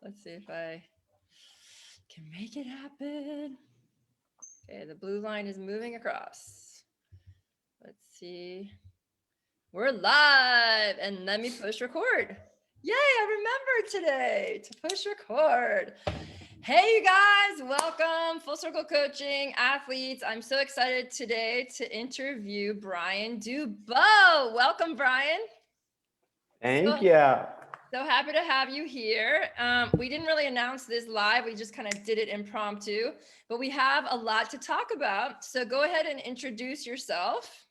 Let's see if I can make it happen. Okay, the blue line is moving across. Let's see. We're live, and let me push record. Yay, I remembered today to push record. Hey, you guys, welcome. Full Circle Coaching athletes. I'm so excited today to interview Brian Dubow. Welcome, Brian. Thank you. So happy to have you here. We didn't really announce this live. We just kind of did it impromptu, but we have a lot to talk about. So go ahead and introduce yourself.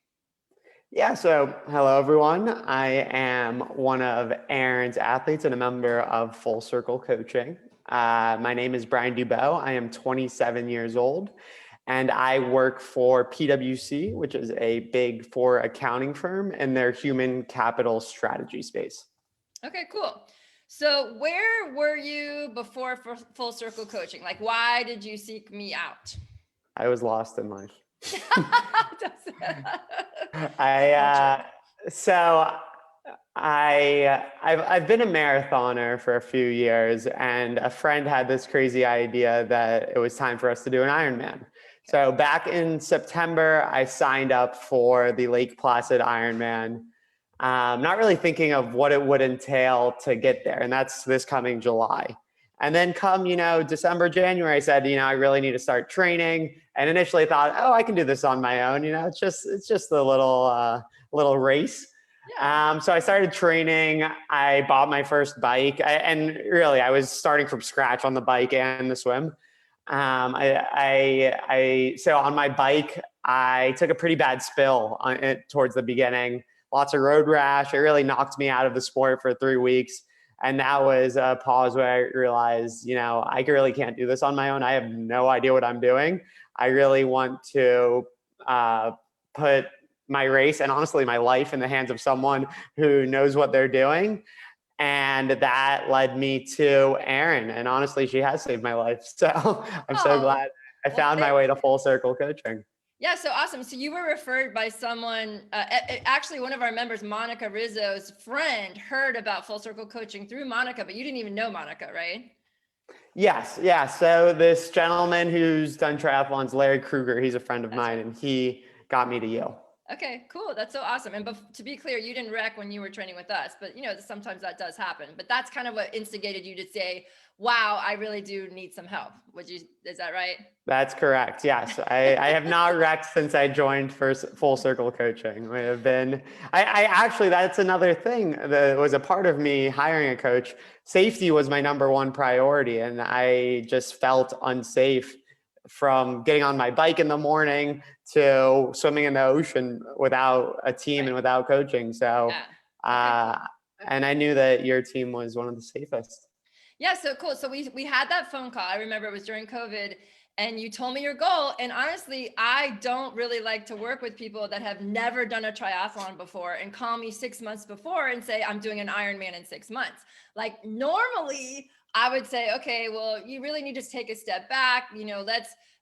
Yeah, so hello, everyone. I am one of Erinne's athletes and a member of Full Circle Coaching. My name is Brian Dubow. I am 27 years old, and I work for PwC, which is a big four accounting firm in their human capital strategy space. Okay, cool. So where were you before Full Circle Coaching? Like, why did you seek me out? I was lost in life. I've been a marathoner for a few years, and a friend had this crazy idea that it was time for us to do an Ironman. So back in September, I signed up for the Lake Placid Ironman, not really thinking of what it would entail to get there, and that's this coming July. And then come, December, January, I said, I really need to start training. And initially thought, oh, I can do this on my own. It's just a little race. Yeah. So I started training. I bought my first bike, and really, I was starting from scratch on the bike and the swim. So on my bike, I took a pretty bad spill on it towards the beginning. Lots of road rash. It really knocked me out of the sport for 3 weeks. And that was a pause where I realized, I really can't do this on my own. I have no idea what I'm doing. I really want to put my race and honestly my life in the hands of someone who knows what they're doing. And that led me to Erinne. And honestly, she has saved my life. So I'm so glad I found my way to Full Circle Coaching. Yeah, so awesome. So you were referred by someone, actually one of our members, Monica Rizzo's friend, heard about Full Circle Coaching through Monica, but you didn't even know Monica, right? Yes. Yeah. So this gentleman who's done triathlons, Larry Kruger, he's a friend of mine, and he got me to Yale. Okay, cool. That's so awesome. And to be clear, you didn't wreck when you were training with us, but sometimes that does happen. But that's kind of what instigated you to say, wow, I really do need some help. Is that right? That's correct. Yes. I have not wrecked since I joined Full Circle Coaching. We have been, I actually, that's another thing that was a part of me hiring a coach. Safety was my number one priority. And I just felt unsafe from getting on my bike in the morning to swimming in the ocean without a team and without coaching. So, and I knew that your team was one of the safest. Yeah, so cool. So we had that phone call. I remember it was during COVID, and you told me your goal. And honestly, I don't really like to work with people that have never done a triathlon before and call me 6 months before and say, I'm doing an Ironman in 6 months. Like normally I would say, okay, well, you really need to take a step back.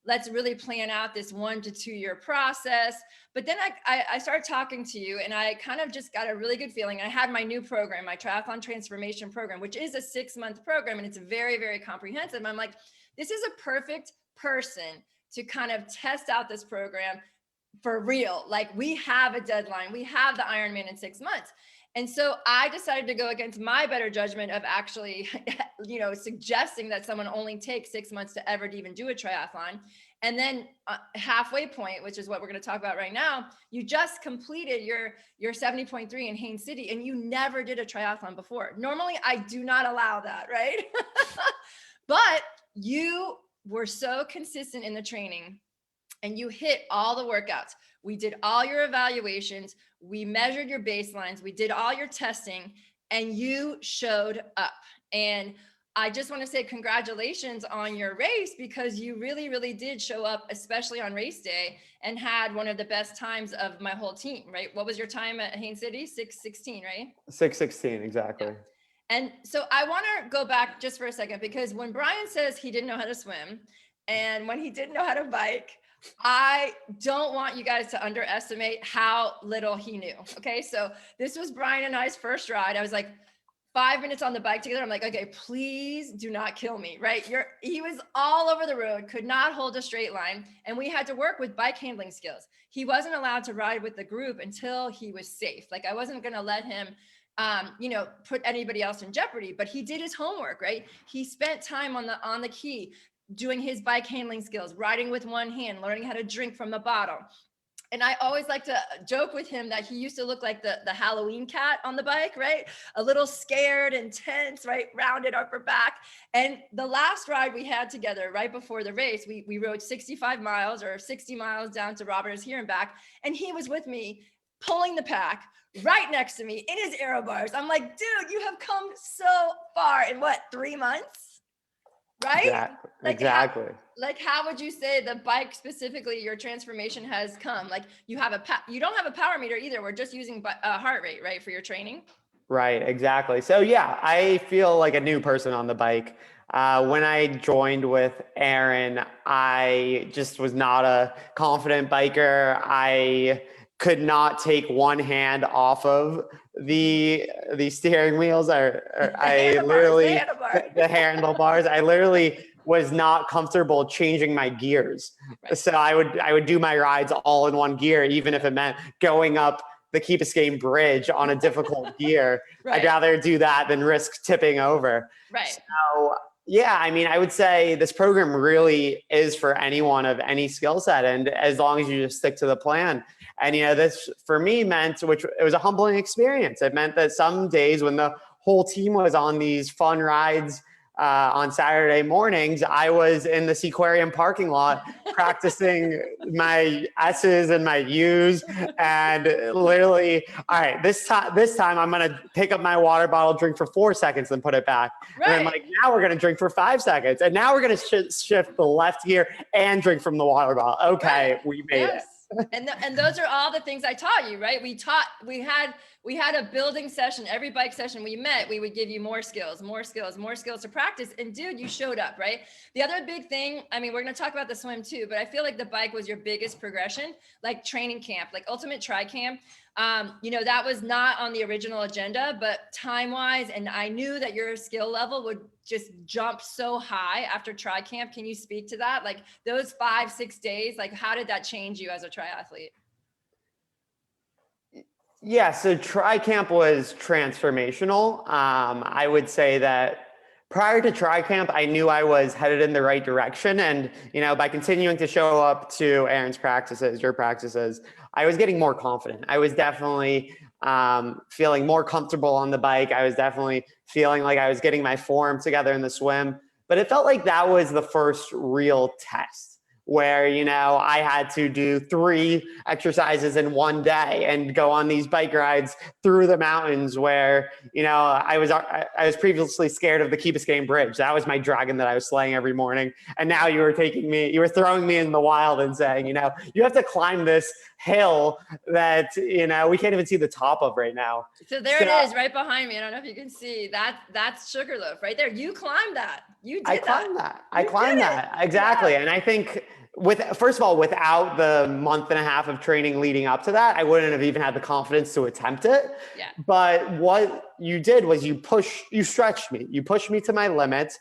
Let's really plan out this 1 to 2 year process. But then I started talking to you, and I kind of just got a really good feeling. I had my new program, my triathlon transformation program, which is a 6-month program, and it's very, very comprehensive. And I'm like, this is a perfect person to kind of test out this program for real. Like, we have a deadline. We have the Ironman in 6 months. And so I decided to go against my better judgment of actually, suggesting that someone only take 6 months to ever even do a triathlon. And then halfway point, which is what we're going to talk about right now, you just completed your 70.3 in Haines City, and you never did a triathlon before. Normally, I do not allow that, right? But you were so consistent in the training, and you hit all the workouts. We did all your evaluations. We measured your baselines. We did all your testing, and you showed up. And I just want to say congratulations on your race, because you really, really did show up, especially on race day, and had one of the best times of my whole team, right? What was your time at Haines City? 6:16, right? 6:16, exactly. Yeah. And so I want to go back just for a second, because when Brian says he didn't know how to swim and when he didn't know how to bike, I don't want you guys to underestimate how little he knew. Okay. So this was Brian and I's first ride. I was like, 5 minutes on the bike together. I'm like, okay, please do not kill me, right? He was all over the road, could not hold a straight line. And we had to work with bike handling skills. He wasn't allowed to ride with the group until he was safe. Like I wasn't going to let him, put anybody else in jeopardy, but he did his homework, right? He spent time on the key, doing his bike handling skills, riding with one hand, learning how to drink from the bottle. And I always like to joke with him that he used to look like the Halloween cat on the bike, right? A little scared and tense, right? Rounded upper back. And the last ride we had together right before the race, we rode 65 miles or 60 miles down to Robert's here and back. And he was with me pulling the pack right next to me in his aero bars. I'm like, dude, you have come so far in what, 3 months? Right? Exactly. How would you say the bike specifically, your transformation has come? Like you don't have a power meter either. We're just using heart rate, right? For your training. Right. Exactly. So yeah, I feel like a new person on the bike. When I joined with Erinne, I just was not a confident biker. I could not take one hand off of the steering wheels. The handlebars. I literally was not comfortable changing my gears. Right. So I would do my rides all in one gear, even if it meant going up the Key Biscayne Bridge on a difficult gear. Right. I'd rather do that than risk tipping over. Right. So yeah, I mean, I would say this program really is for anyone of any skill set, and as long as you just stick to the plan. And this for me meant, it was a humbling experience. It meant that some days when the whole team was on these fun rides on Saturday mornings, I was in the Seaquarium parking lot practicing my S's and my U's, and literally, all right, this time I'm gonna pick up my water bottle, drink for 4 seconds, then put it back. Right. And I'm like, now we're gonna drink for 5 seconds, and now we're gonna shift the left gear and drink from the water bottle. Okay, right. We made it. And those are all the things I taught you, right? We had a building session. Every bike session we met, we would give you more skills to practice. And dude, you showed up, right? The other big thing, I mean, we're going to talk about the swim too, but I feel like the bike was your biggest progression, like training camp, like Ultimate Tri Camp. That was not on the original agenda, but time-wise, and I knew that your skill level would just jump so high after Tri Camp. Can you speak to that? Like those 5-6 days, like how did that change you as a triathlete? Yeah, so Tri Camp was transformational. I would say that prior to Tri Camp, I knew I was headed in the right direction. And, by continuing to show up to Erinne's practices, your practices, I was getting more confident. I was definitely feeling more comfortable on the bike. I was definitely feeling like I was getting my form together in the swim. But it felt like that was the first real test where, I had to do 3 exercises in one day and go on these bike rides through the mountains where, I was previously scared of the Key Biscayne Bridge. That was my dragon that I was slaying every morning. And now you were throwing me in the wild and saying, you have to climb this hill that, we can't even see the top of right now. So it is right behind me. I don't know if you can see that's Sugarloaf right there. You climbed that. I climbed that. Exactly. Yeah. And I think first of all, without the month and a half of training leading up to that, I wouldn't have even had the confidence to attempt it. Yeah. But what you did was you stretched me. You pushed me to my limits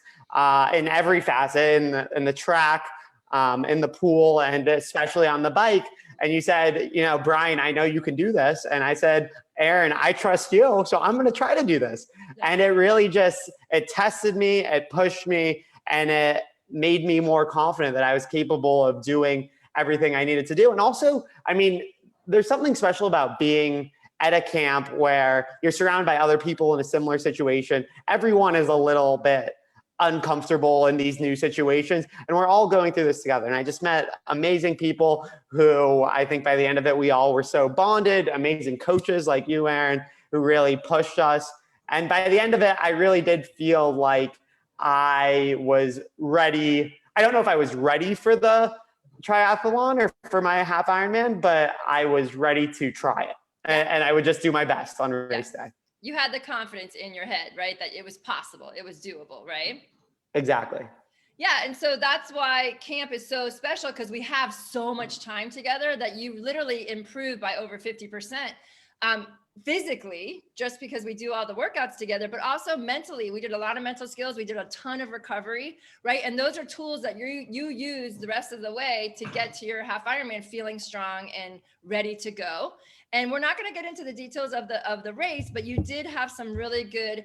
in every facet, in the track, in the pool, and especially on the bike. And you said, Brian, I know you can do this. And I said, Erinne, I trust you, so I'm going to try to do this. Yeah. And it really it tested me, it pushed me, and it made me more confident that I was capable of doing everything I needed to do. And also, I mean, there's something special about being at a camp where you're surrounded by other people in a similar situation. Everyone is a little bit uncomfortable in these new situations, and we're all going through this together. And I just met amazing people who I think by the end of it, we all were so bonded, amazing coaches like you, Erinne, who really pushed us. And by the end of it, I really did feel like I was ready. I don't know if I was ready for the triathlon or for my half Ironman, but I was ready to try it. And I would just do my best on race day. You had the confidence in your head, right? That it was possible, it was doable, right? Exactly. Yeah. And so that's why camp is so special, because we have so much time together that you literally improve by over 50%. physically, just because we do all the workouts together, but also mentally. We did a lot of mental skills. We did a ton of recovery, right? And those are tools that you use the rest of the way to get to your half Ironman feeling strong and ready to go. And we're not going to get into the details of the race, but you did have some really good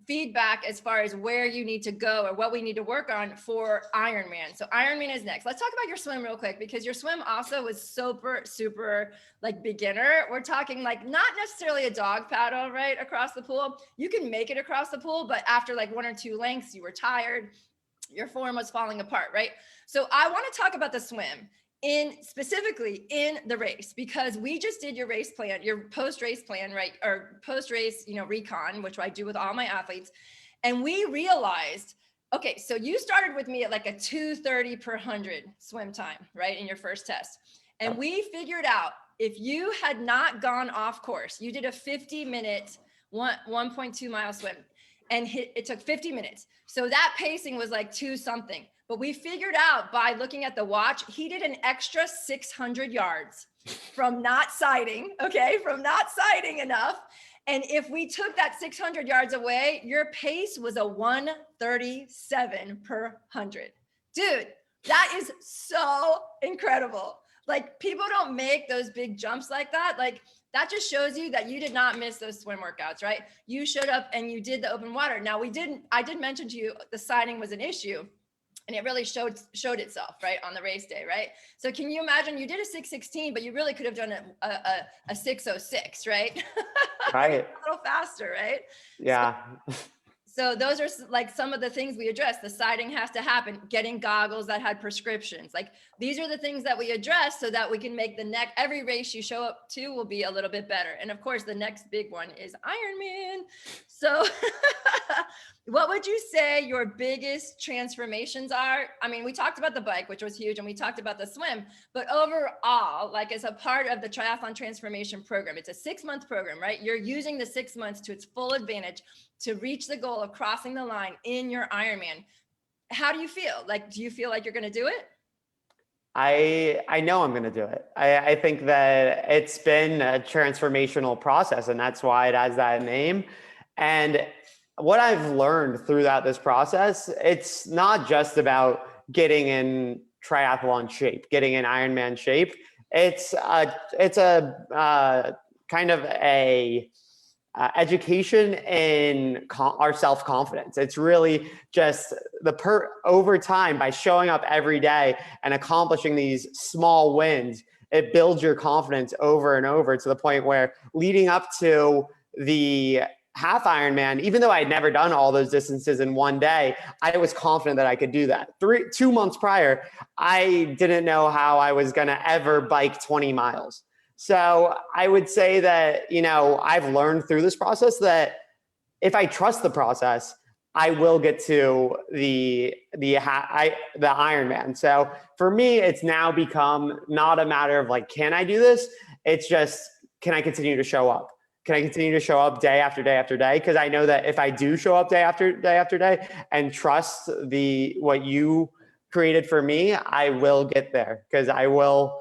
feedback as far as where you need to go or what we need to work on for Ironman. So Ironman is next. Let's talk about your swim real quick, because your swim also was super like beginner. We're talking like not necessarily a dog paddle, right, across the pool. You can make it across the pool, but after like 1 or 2 lengths, you were tired. Your form was falling apart, right? So I want to talk about the swim specifically in the race, because we just did your race plan, your post-race plan, right? Or post-race, recon, which I do with all my athletes. And we realized, okay, so you started with me at like a 2:30 per 100 swim time, right? In your first test. And we figured out if you had not gone off course, you did a 50-minute, 1.2 mile swim, and it took 50 minutes. So that pacing was like 2 something. But we figured out by looking at the watch, he did an extra 600 yards from not sighting, okay? From not sighting enough. And if we took that 600 yards away, your pace was a 137 per 100. Dude, that is so incredible. Like, people don't make those big jumps like that. Like, that just shows you that you did not miss those swim workouts, right? You showed up and you did the open water. Now I did mention to you, the sighting was an issue. And it really showed itself, right, on the race day, right? So can you imagine, you did a 6:16, but you really could have done a 6:06, right? Right. A little faster, right? Yeah. So those are like some of the things we addressed. The sighting has to happen, getting goggles that had prescriptions. Like, these are the things that we address so that we can make every race you show up to will be a little bit better. And of course, the next big one is Ironman. So what would you say your biggest transformations are? I mean, we talked about the bike, which was huge, and we talked about the swim, but overall, like, as a part of the triathlon transformation program, it's a 6-month program, right? You're using the 6 months to its full advantage to reach the goal of crossing the line in your Ironman. How do you feel? Like, do you feel like you're going to do it? I know I'm going to do it. I think that it's been a transformational process, and that's why it has that name. And what I've learned throughout this process, it's not just about getting in triathlon shape, getting in Ironman shape. It's a kind of a education in our self-confidence. It's really just over time, by showing up every day and accomplishing these small wins, it builds your confidence over and over, to the point where, leading up to the half Ironman, even though I had never done all those distances in one day, I was confident that I could do that. 2 months prior, I didn't know how I was going to ever bike 20 miles. So I would say that, I've learned through this process that if I trust the process, I will get to the Ironman. So for me, it's now become not a matter of like, can I do this? It's just, can I continue to show up? Can I continue to show up day after day after day? Because I know that if I do show up day after day after day and trust what you created for me, I will get there, because I will.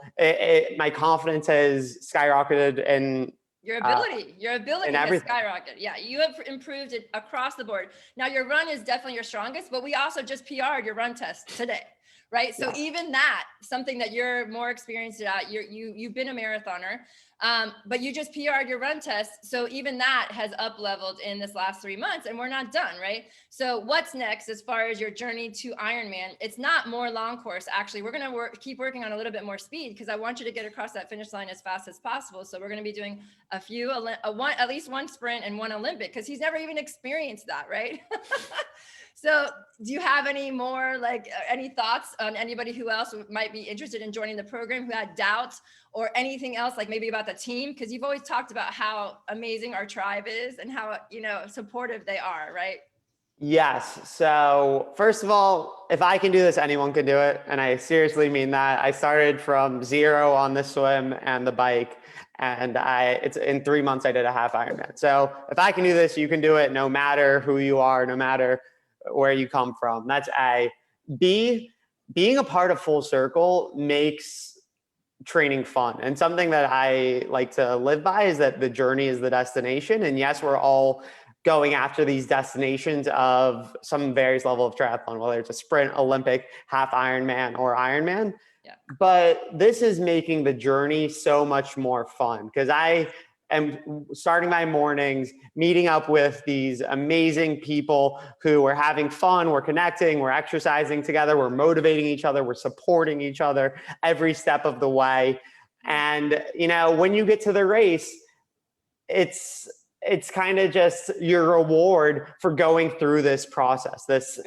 My confidence has skyrocketed, and your ability has skyrocketed. Yeah, you have improved it across the board. Now, your run is definitely your strongest, but we also just PR'd your run test today, right? So even that, something that you're more experienced at, you've been a marathoner, but you just PR'd your run test. So even that has up leveled in this last 3 months, and we're not done, right? So what's next as far as your journey to Ironman? It's not more long course. Actually, we're going to keep working on a little bit more speed, because I want you to get across that finish line as fast as possible. So we're going to be doing at least one sprint and one Olympic, because he's never even experienced that, right? So do you have any more, any thoughts on anybody who else might be interested in joining the program, who had doubts, or anything else, like maybe about the team? Because you've always talked about how amazing our tribe is and how, supportive they are, right? Yes. So first of all, if I can do this, anyone can do it. And I seriously mean that. I started from 0 on the swim and the bike, and it's in 3 months I did a half Ironman. So if I can do this, you can do it, no matter who you are, no matter where you come from. That's A. B, being a part of Full Circle makes training fun. And something that I like to live by is that the journey is the destination. And yes, we're all going after these destinations of some various level of triathlon, whether it's a sprint, Olympic, half Ironman, or Ironman. Yeah. But this is making the journey so much more fun because I am starting my mornings meeting up with these amazing people who are having fun, we're connecting, we're exercising together, we're motivating each other, we're supporting each other every step of the way. And, you know, when you get to the race, it's kind of just your reward for going through this process, this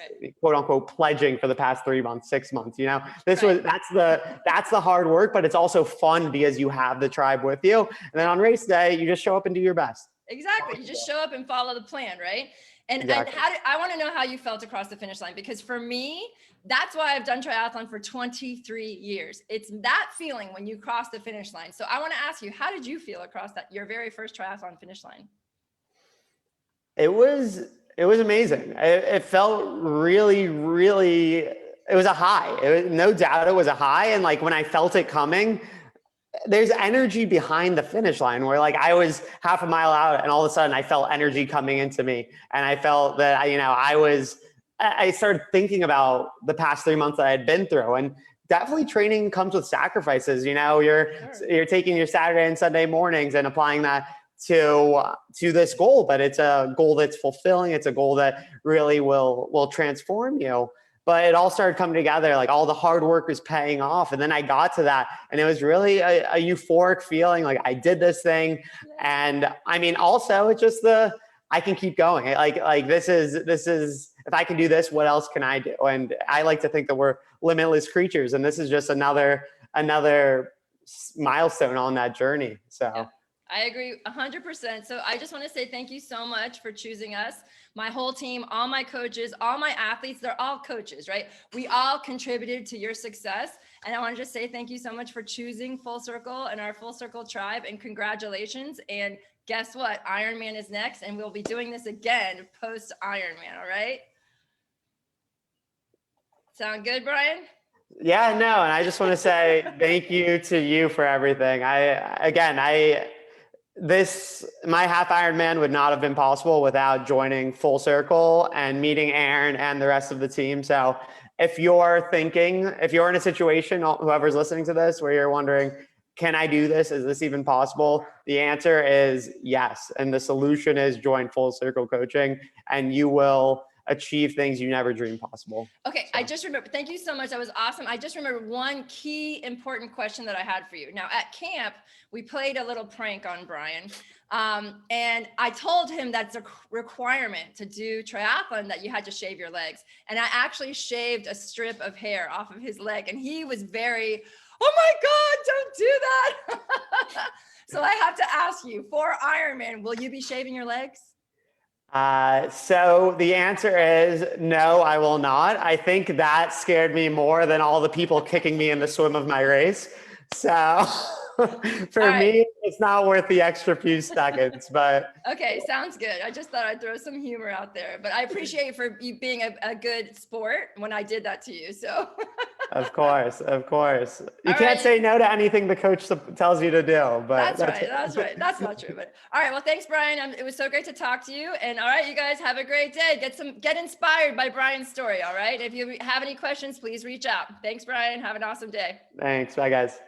quote unquote pledging for the past 3 months, 6 months, you know, that's the hard work, but it's also fun because you have the tribe with you. And then on race day, you just show up and do your best. Exactly. You just show up and follow the plan, right? And, exactly. And I want to know how you felt across the finish line, because for me, that's why I've done triathlon for 23 years. It's that feeling when you cross the finish line. So I want to ask you, how did you feel across your very first triathlon finish line? It was amazing. It felt really, really, it was a high. No doubt it was a high. And like when I felt it coming, there's energy behind the finish line where like I was half a mile out and all of a sudden I felt energy coming into me. And I felt that, I started thinking about the past 3 months that I had been through, and definitely training comes with sacrifices. You know, you're taking your Saturday and Sunday mornings and applying that to this goal, but it's a goal that's fulfilling. It's a goal that really will transform you. But it all started coming together, like all the hard work was paying off. And then I got to that, and it was really a euphoric feeling, like I did this thing. And I mean, also it's just I can keep going. Like this is, if I can do this, what else can I do? And I like to think that we're limitless creatures. And this is just another milestone on that journey. So. Yeah. I agree 100%. So I just want to say thank you so much for choosing us. My whole team, all my coaches, all my athletes, they're all coaches, right? We all contributed to your success. And I want to just say thank you so much for choosing Full Circle and our Full Circle tribe, and congratulations. And guess what? Ironman is next, and we'll be doing this again post Ironman. All right. Sound good, Brian? Yeah, no. And I just want to say thank you to you for everything. My half Ironman would not have been possible without joining Full Circle and meeting Erinne and the rest of the team. So if you're in a situation, whoever's listening to this, where you're wondering, can I do this? Is this even possible? The answer is yes. And the solution is join Full Circle Coaching, and you will achieve things you never dreamed possible. Okay. So. I just remember, thank you so much. That was awesome. I just remembered one key important question that I had for you. Now at camp, we played a little prank on Brian. And I told him that's a requirement to do triathlon, that you had to shave your legs. And I actually shaved a strip of hair off of his leg, and he was very, oh my God, don't do that. So I have to ask you, for Ironman, will you be shaving your legs? So the answer is no, I will not. I think that scared me more than all the people kicking me in the swim of my race. So for me, it's not worth the extra few seconds, but. Okay. Sounds good. I just thought I'd throw some humor out there, but I appreciate you being a good sport when I did that to you. So. Of course. You can't say no to anything the coach tells you to do, but that's right. That's not true, but all right. Well, thanks, Brian. It was so great to talk to you. And all right, you guys have a great day. Get inspired by Brian's story. All right. If you have any questions, please reach out. Thanks, Brian. Have an awesome day. Thanks. Bye, guys.